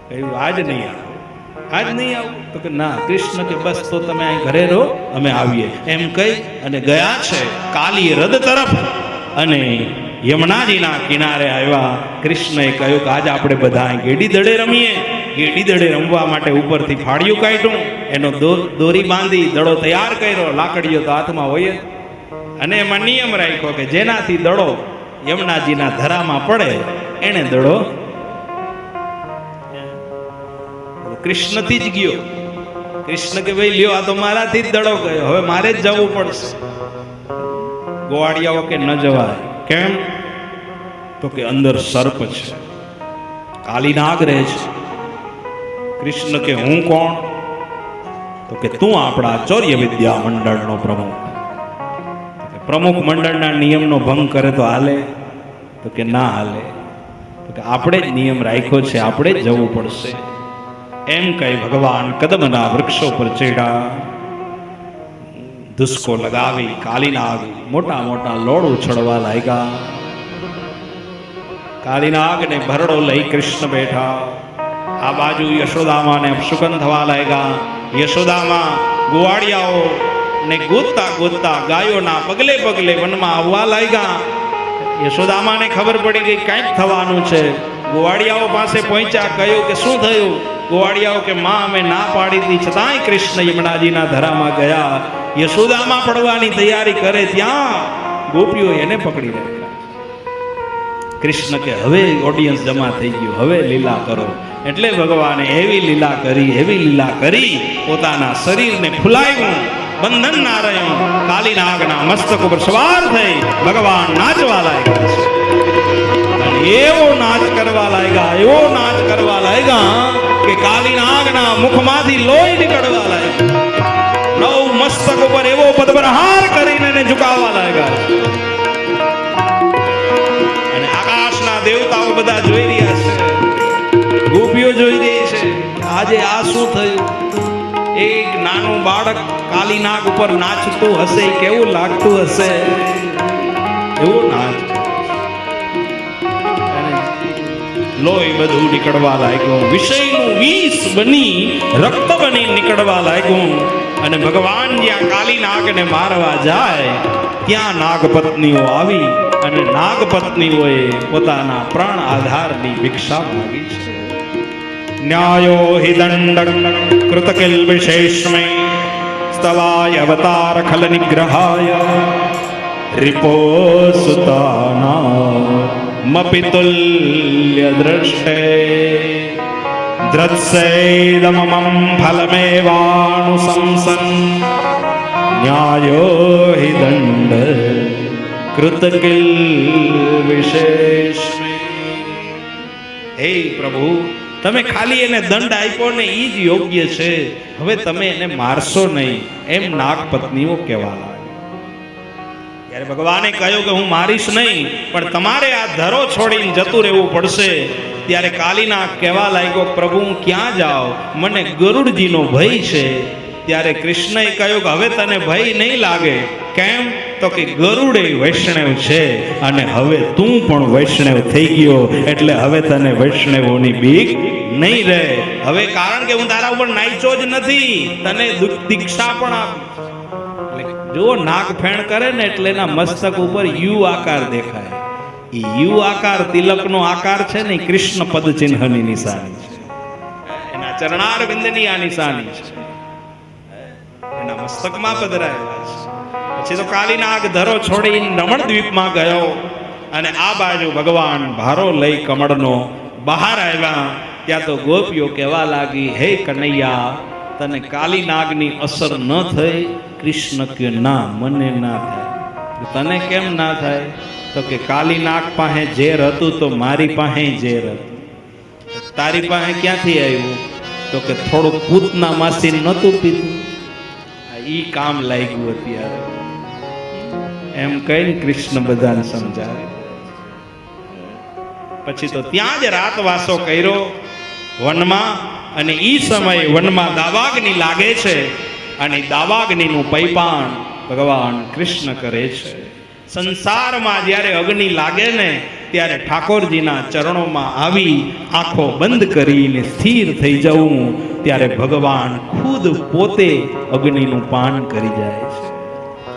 કહ્યું આજ નહીં આવું, આજ નહીં આવું. તો કે ના, કૃષ્ણ કે બસ તો તમે અહીં ઘરે રહો, અમે આવીએ એમ કહી અને ગયા છે કાલી રદ તરફ. અને યમુનાજીના કિનારે આવ્યા. કૃષ્ણએ કહ્યું કે આજે આપણે બધા ગેડી દડે રમીએ. ગેડી દડે રમવા માટે ઉપરથી ફાળિયું કાઢ્યું, એનો દોરી બાંધી દડો તૈયાર કર્યો. લાકડીઓ તો હાથમાં હોય જ. અને એમાં નિયમ રાખ્યો કે જેનાથી દડો યમુનાજીના ધરામાં પડે એને દડો કૃષ્ણથી જ ગયો. કૃષ્ણ કે ભાઈ લ્યો, આ તો મારાથી જ દડો ગયો, હવે મારે જ જવું પડશે. ગોવાળિયાઓ કે ન જવાય. કેમ? તો કે અંદર સર્પ છે, કાલી નાગ રહે છે. કૃષ્ણ કે હું કોણ? તો કે તું આપણા ચૌર્ય વિદ્યા મંડળનો પ્રમુખ. પ્રમુખ મંડળના નિયમનો ભંગ કરે તો હાલે? તો કે ના હાલે. તો કે આપણે જ નિયમ રાખ્યો છે, આપણે જ જવું પડશે. એમ કહી ભગવાન કદમના વૃક્ષો પર ચડ્યા. ધુસકો લગાવી કાલીનાગ મોટા મોટા લોડ ઉછળવા લાગ્યા. કાલીનાગને ભરડો લઈ કૃષ્ણ બેઠા. આ બાજુ યશોદામાને અપશુકન થવા લાગ્યા. યશોદામાં ગોવાળિયાઓ ને ગોતતા ગોતતા ગાયોના પગલે પગલે વનમાં આવવા લાગ્યા. યશોદામાને ખબર પડી ગઈ કંઈક થવાનું છે. ગોવાળિયાઓ પાસે પહોંચ્યા. કહ્યું કે શું થયું? ગોવાળિયાઓ કે માં, અમે ના પાડી હતી છતાંય કૃષ્ણ યમુનાજીના ધરામાં ગયા. યશોદામાં પડવાની તૈયારી કરે ત્યાં ગોપીઓ એને પકડી રાખ્યા. કૃષ્ણ કે હવે ઓડિયન્સ જમા થઈ ગયું, હવે લીલા કરો. એટલે ભગવાને એવી લીલા કરી પોતાના શરીરને ફૂલાવ્યું. બંધન ના રહ્યું. કાલીનાગના મસ્તક ઉપર સવાર થઈ ભગવાન નાચવા લાગ્યા છે. અને એવો નાચ કરવા લાગ્યા કે કાલીનાગના મુખમાંથી લોહી નીકળવા લાગ્યું. નવ મસ્તક ઉપર એવો પદપ્રહાર કરીને એને ઝુકાવવા લાગ્યા. અને આકાશના દેવતાઓ બધા જોઈ રહ્યા છે, ગોપીઓ જોઈ રહી છે. આજે આ શું થયું? એક નાનું બાળક કાલીનાગ ઉપર નાચતું હશે, કેવું લાગતું હશે? એવું નાચ. લોહી બધું નીકળવા લાગ્યું. વિષયનું વિષ બની રક્ત બની નીકળવા લાગ્યું. અને ભગવાન જ્યાં કાલીનાગને મારવા જાય ત્યાં નાગપત્નીઓ આવી અને નાગપત્નીઓએ પોતાના પ્રાણ આધારની ભિક્ષા માંગી છે. ન્યાયો હિ દંડ કૃતકિલ વિશેષમે સ્તવાય અવતાર ખલ નિગ્રહાય રિપો સુતાના મપિતુલ્ય દ્રષ્ટે દ્રત્સેદમમં ફલમેવાનુશંસન ન્યાયો હિ દંડ કૃતકિલ વિશેષમે. હે પ્રભુ, તમે ખાલી એને દંડ આપ્યો ને એ જ યોગ્ય છે, હવે તમે એને મારશો નહીં, એમ નાગપત્નીઓ કહેવા લાગી. ત્યારે ભગવાને કહ્યું કે હું મારીશ નહીં, પણ તમારે આ ધરો છોડીને જતું રહેવું પડશે. ત્યારે કાલીનાગ કહેવા લાગ્યો, પ્રભુ હું ક્યાં જાઉં? મને ગરુડજીનો ભય છે. ત્યારે કૃષ્ણએ કહ્યું કે હવે તને ભય નહીં લાગે. કેમ? તો કે ગરુડે વૈષ્ણવ છે અને હવે તું પણ વૈષ્ણવ થઈ ગયો, એટલે હવે તને વૈષ્ણવોની બીક નહીં રહે. હવે કારણ કે હું તારા ઉપર નાચ્યો જ નથી, તને દીક્ષા પણ આપી. જો નાગ ફેણ કરે ને એટલે એના મસ્તક ઉપર યુ આકાર દેખાય. એ યુ આકાર તિલકનો આકાર છે ને, કૃષ્ણ પદ ચિહ્નની નિશાની છે. એના ચરણાર બિંદની આ નિશાની છે. એના મસ્તકમાં પધરાયેલા છે. પછી તો કાલીનાગ ધરો છોડી રમણ દ્વીપમાં ગયો અને આ બાજુ ભગવાન ભારો લઈ કમળનો બહાર આવ્યા. ત્યાં તો ગોપીઓ કહેવા લાગી, હે કનૈયા, તને કાલીનાગની અસર ન થઈ? કૃષ્ણ કે ના, મને ના થાય. તને કેમ ના થાય? તો કે કાલીનાગ પાસે ઝેર હતું તો મારી પાસે ઝેર હતું. તારી પાસે ક્યાંથી આવ્યું? તો કે થોડું પૂતના માસી નહોતું પીધું, ઈ કામ લાગ્યું અત્યારે. એમ કહીને કૃષ્ણ બધાને સમજાવે. પછી તો ત્યાં જ રાતવાસો કર્યો વનમાં. અને ઈ સમયે વનમાં દાવાગ્નિ લાગે છે અને દાવાગ્નિનું પૈપાણ ભગવાન કૃષ્ણ કરે છે. સંસારમાં જ્યારે અગ્નિ લાગે ને ત્યારે ઠાકોરજીના ચરણોમાં આવી આંખો બંધ કરીને સ્થિર થઈ જવું, ત્યારે ભગવાન ખુદ પોતે અગ્નિનું પાન કરી જાય છે.